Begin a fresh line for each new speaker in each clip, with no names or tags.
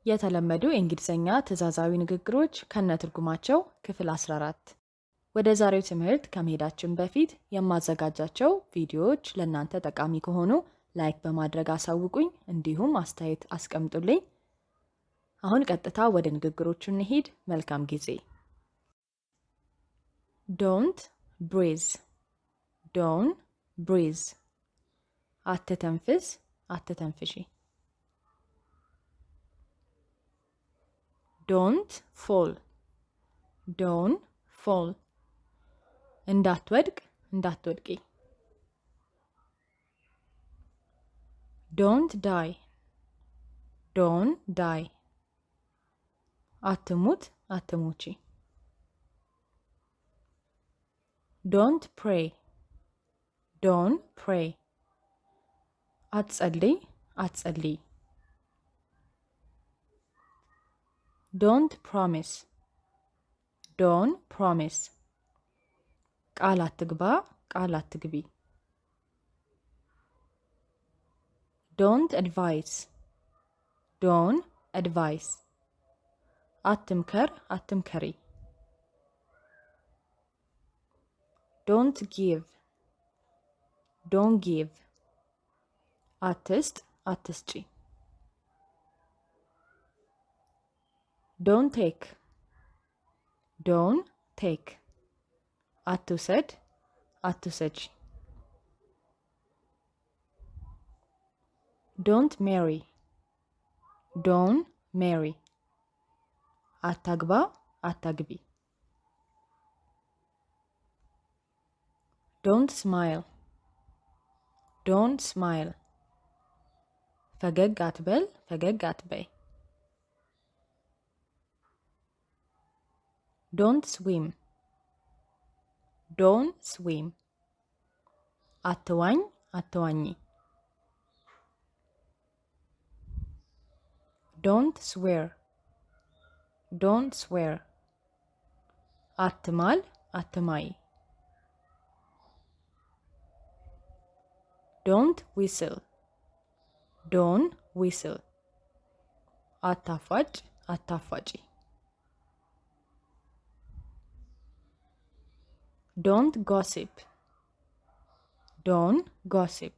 የተለመዱ የእንግሊዝኛ ትዕዛዛዊ ንግግሮች ከነትርጉማቸው ክፍል 14። ወደ ዛሬው ትምህርት ከመሄዳችን በፊት የማዘጋጃቸው ቪዲዮዎች ለእናንተ ጠቃሚ ከሆኑ ላይክ በማድረግ አሳውቁኝ፣ እንዲሁም አስተያየት አስቀምጡልኝ። አሁን ቀጥታ ወደ ንግግሮቹ እንሂድ። መልካም ጊዜ። ዶንት ብሪዝ፣ ዶን ብሪዝ። አትተንፍስ፣ አትተንፍሺ። ዶንት ፎል፣ ዶን ፎል። እንዳትወድቅ፣ እንዳትወድቂ። ዶንት ዳይ፣ ዶን ዳይ። አትሙት፣ አትሙቺ። ዶንት ፕሬይ፣ ዶን ፕሬይ። አትጸልይ፣ አትጸልይ። ዶንት ፕሮሚስ፣ ዶን ፕሮሚስ። ቃል አትግባ፣ ቃል አትግቢ። ዶንት አድቫይስ፣ ዶን አድቫይስ። አትምከር፣ አትምከሪ። ዶንት ጊቭ፣ ዶን ጊቭ። አትስጥ፣ አትስጪ። ዶን ቴክ፣ ዶን ቴክ። አትውሰድ፣ አትውሰጂ። ዶንት ሜሪ፣ ዶን ሜሪ። አታግባ፣ አታግቢ። ዶንት ስማይል፣ ዶን ስማይል። ፈገግ አትበል፣ ፈገግ አትበይ። ዶንት ስዊም፣ ዶን ስዊም። አትዋኝ፣ አትዋኚ። ዶንት ስዌር፣ ዶን ስዌር። አትማል፣ አትማይ። ዶንት ዊስል፣ ዶን ዊስል። አታፋጭ፣ አታፋጪ። ዶንት ጎሲፕ፣ ዶን ጎሲፕ።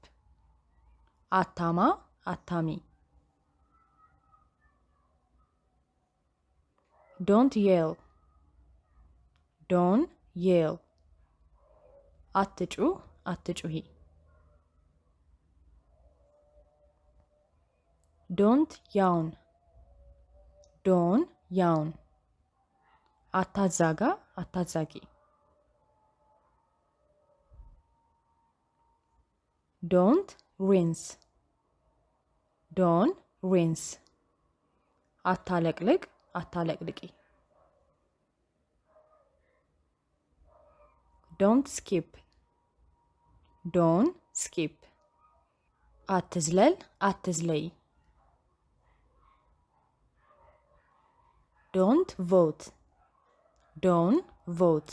አታማ፣ አታሚ። ዶንት የል፣ ዶን የል። አትጩ፣ አትጩሂ። ዶንት ያውን፣ ዶን ያውን። አታዛጋ፣ አታዛጊ። ዶንት ሪንስ፣ ዶን ሪንስ። አታለቅልቅ፣ አታለቅልቂ። ዶንት ስኪፕ፣ ዶን ስኪፕ። አትዝለል፣ አትዝለይ። ዶንት ቮት፣ ዶን ቮት።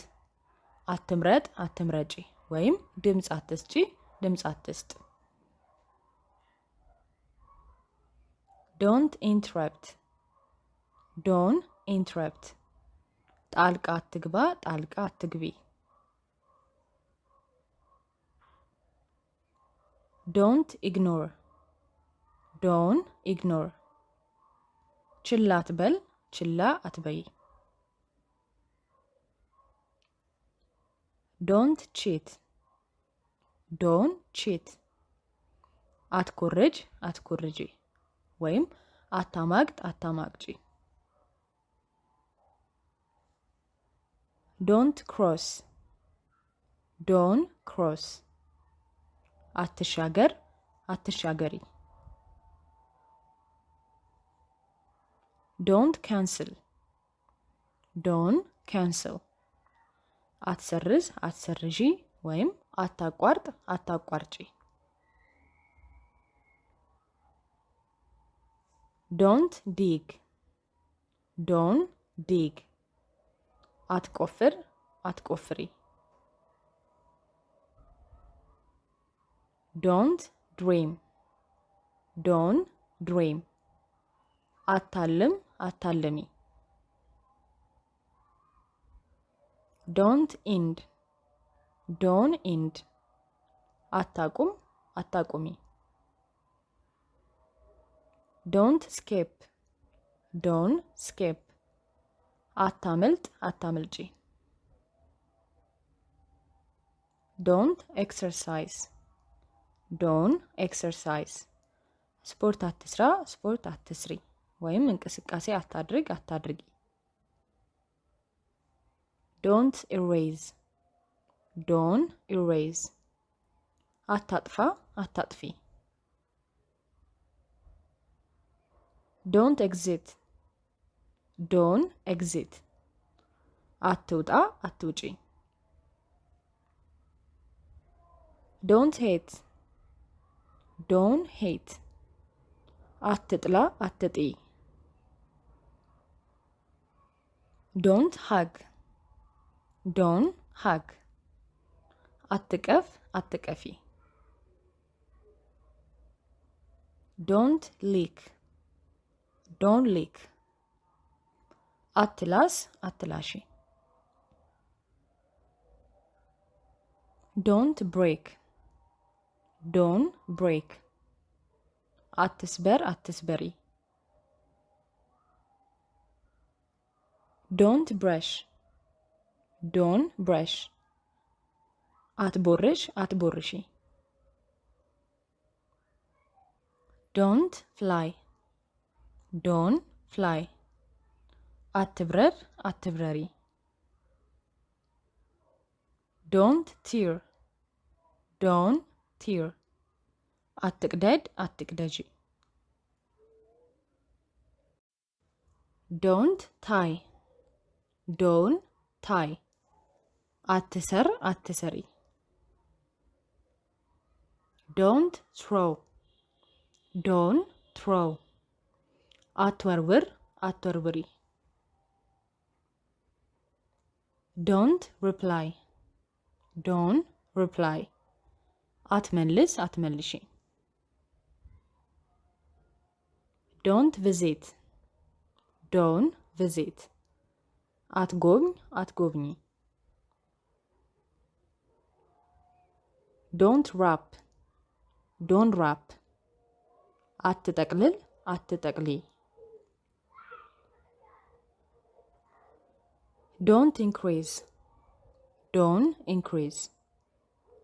አትምረጥ፣ አትምረጪ፣ ወይም ድምፅ አትስጪ፣ ድምፅ አትስጥ። ዶንት ኢንትረፕት፣ ዶን ኢንትረፕት። ጣልቃ አትግባ፣ ጣልቃ አትግቢ። ዶንት ኢግኖር፣ ዶን ኢግኖር። ችላ አትበል፣ ችላ አትበይ። ዶንት ቺት፣ ዶን ቺት። አትኮርጅ፣ አትኮርጂ፣ ወይም አታማግጥ፣ አታማግጪ። ዶንት ክሮስ፣ ዶን ክሮስ። አትሻገር፣ አትሻገሪ። ዶንት ካንስል፣ ዶን ካንስል። አትሰርዝ፣ አትሰርዢ፣ ወይም አታቋርጥ፣ አታቋርጪ። ዶንት ዲግ፣ ዶን ዲግ። አትቆፍር፣ አትቆፍሪ። ዶንት ድሪም፣ ዶን ድሪም። አታልም አታልሚ። ዶንት ኢንድ ዶን ኢንድ አታቁም አታቁሚ። ዶንት ስኬፕ ዶን ስኬፕ አታመልጥ አታመልጪ። ዶንት ኤክሰርሳይዝ ዶን ኤክሰርሳይዝ ስፖርት አትስራ ስፖርት አትስሪ ወይም እንቅስቃሴ አታድርግ አታድርጊ። ዶንት ኢሬዝ ዶን ኢሬዝ አታጥፋ አታጥፊ። ዶንት ኤግዚት ዶን ኤግዚት አትውጣ አትውጪ። ዶንት ሄት ዶን ሄት አትጥላ አትጥይ። ዶንት ሃግ ዶን ሃግ አትቀፍ አትቀፊ። ዶንት ሊክ ዶን ሊክ አትላስ አትላሺ። ዶንት ብሬክ ዶን ብሬክ አትስበር አትስበሪ። ዶንት ብረሽ ዶን ብረሽ አትቦርሽ አትቦርሺ። ዶንት ፍላይ ዶን ፍላይ አትብረር አትብረሪ። ዶንት ቲር ዶን ቲር አትቅደድ አትቅደጂ። ዶንት ታይ ዶን ታይ አትሰር አትሰሪ። ዶንት ትሮው ዶን ትሮው አትወርውር አትወርውሪ። ዶንት ሪፕላይ ዶን ሪፕላይ አትመልስ አትመልሺ። ዶንት ቪዚት ዶን ቪዚት አትጎብኝ አትጎብኚ። ዶንት ራፕ ዶን ራፕ አትጠቅልል አትጠቅልይ። ዶንት ኢንክሪዝ ዶን ኢንክሪዝ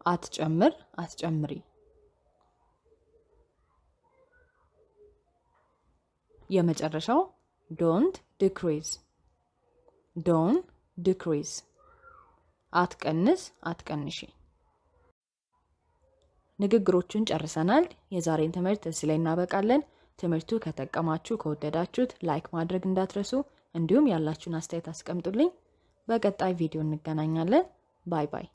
አትጨምር አትጨምሪ። የመጨረሻው ዶንት ዲክሪዝ ዶን ዲክሪዝ አትቀንስ አትቀንሺ። ንግግሮቹን ጨርሰናል። የዛሬን ትምህርት እዚህ ላይ እናበቃለን። ትምህርቱ ከጠቀማችሁ ከወደዳችሁት ላይክ ማድረግ እንዳትረሱ፣ እንዲሁም ያላችሁን አስተያየት አስቀምጡልኝ። በቀጣይ ቪዲዮ እንገናኛለን። ባይ ባይ።